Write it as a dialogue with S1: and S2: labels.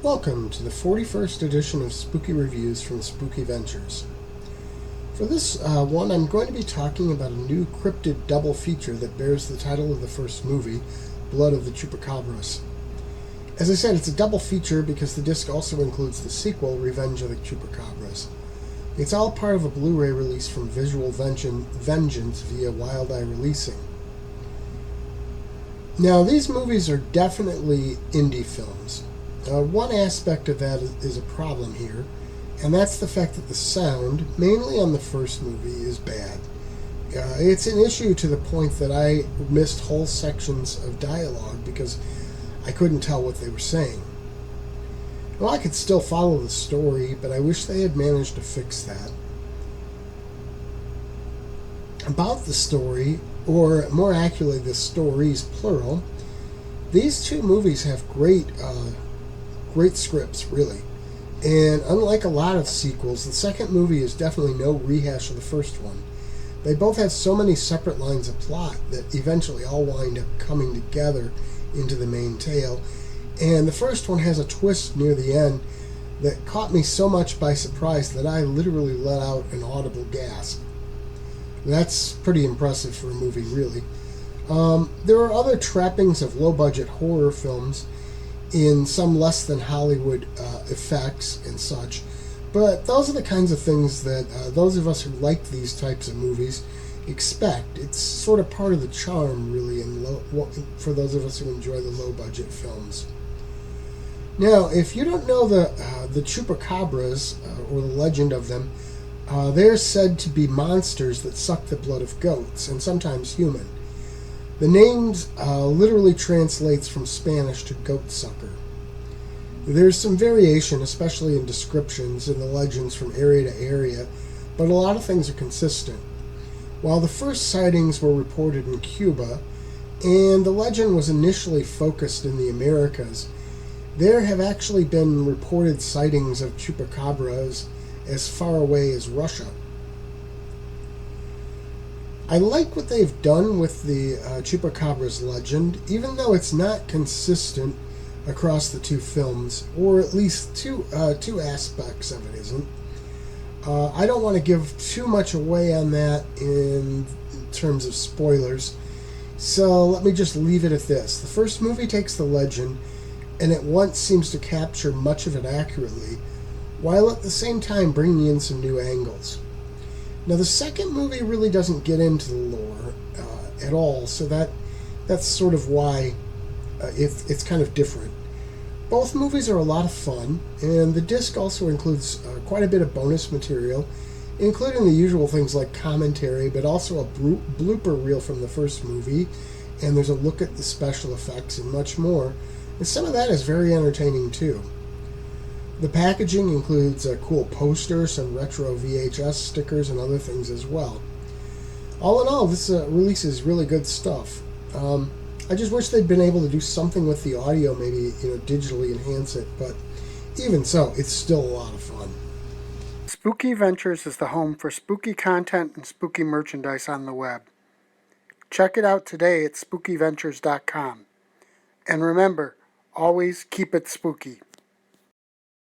S1: Welcome to the 41st edition of Spooky Reviews from Spooky Ventures. For this one, I'm going to be talking about a new cryptid double feature that bears the title of the first movie, Blood of the Chupacabras. As I said, it's a double feature because the disc also includes the sequel, Revenge of the Chupacabras. It's all part of a Blu-ray release from Visual Vengeance via Wild Eye Releasing. Now, these movies are definitely indie films. One aspect of that is a problem here, and that's the fact that the sound, mainly on the first movie, is bad. It's an issue to the point that I missed whole sections of dialogue because I couldn't tell what they were saying. Well, I could still follow the story, but I wish they had managed to fix that. About the story, or more accurately, the stories, plural, these two movies have great scripts, really. And unlike a lot of sequels, the second movie is definitely no rehash of the first one. They both have so many separate lines of plot that eventually all wind up coming together into the main tale. And the first one has a twist near the end that caught me so much by surprise that I literally let out an audible gasp. That's pretty impressive for a movie, really. There are other trappings of low-budget horror films in some less than Hollywood effects and such, but those are the kinds of things that those of us who like these types of movies expect. It's sort of part of the charm, really, for those of us who enjoy the low-budget films. Now, if you don't know the Chupacabras, or the legend of them, they're said to be monsters that suck the blood of goats, and sometimes human. The name literally translates from Spanish to goat sucker. There's some variation, especially in descriptions in the legends from area to area, but a lot of things are consistent. While the first sightings were reported in Cuba, and the legend was initially focused in the Americas, there have actually been reported sightings of chupacabras as far away as Russia. I like what they've done with the Chupacabras legend, even though it's not consistent across the two films, or at least two aspects of it isn't. I don't want to give too much away on that in terms of spoilers, so let me just leave it at this. The first movie takes the legend and at once seems to capture much of it accurately, while at the same time bringing in some new angles. Now, the second movie really doesn't get into the lore at all, so that's sort of why it's kind of different. Both movies are a lot of fun, and the disc also includes quite a bit of bonus material, including the usual things like commentary, but also a blooper reel from the first movie, and there's a look at the special effects and much more. And some of that is very entertaining too. The packaging includes a cool poster, some retro VHS stickers, and other things as well. All in all, this release is really good stuff. I just wish they'd been able to do something with the audio, maybe digitally enhance it, but even so, it's still a lot of fun. Spooky Ventures is the home for spooky content and spooky merchandise on the web. Check it out today at spookyventures.com. And remember, always keep it spooky.